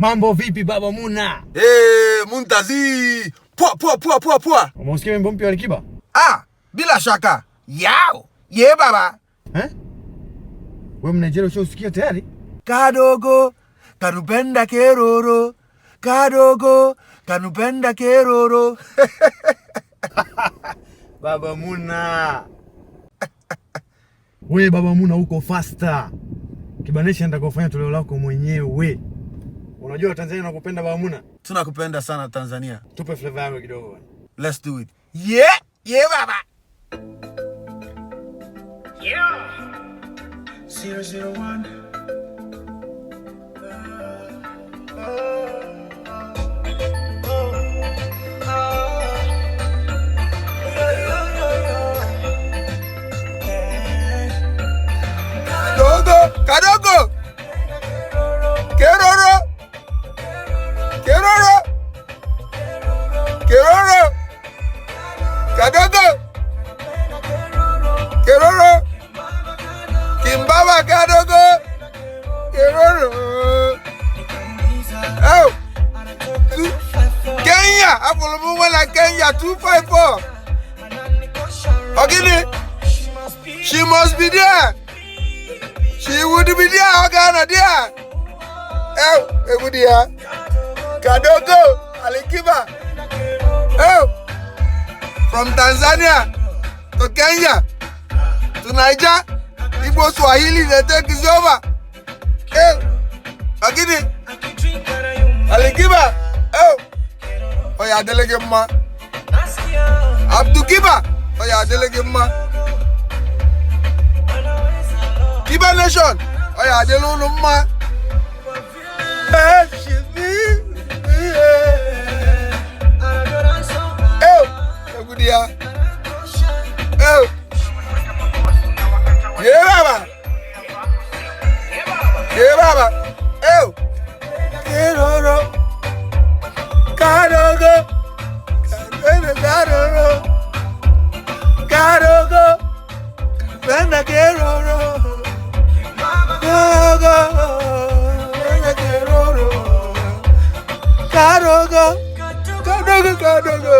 Mambo vipi baba Muna? Muntazi. Poa. Umesikia wimbo mpya wa Alikiba? Bila shaka. Yao. Ye baba. Wewe Mnigeria ushausikia tayari? Kadogo kanupenda keroro. Kadogo kanupenda keroro. Baba Muna. We baba Muna uko faster. Kibanisha nataka kufanya toleo lako mwenyewe. Unajua Tanzania nakupenda baba Muna? Tunakupenda sana Tanzania. Tupe flavor yako kidogo. Let's do it. Yeah baba. 001. Kadogo. Keroro. Kadogo. Keroro. Kimbaba kadogo. Keroro. Kenya. Apollo Kenya 254. Ogini. She must be there. She would be there. Ogana there. Ebudia. Kadogo. Alikiba. From Tanzania to Kenya to Niger, Igbo Swahili, they take is over. Agini. Alikiba. Oya delege ma. Abdou Kiba. Oya delege ma. Kiba Nation. Oya delulu ma. Ebudia. Yeah, baba. Keroro. Kadogo. Penda keroro. Kadogo. Kadogo.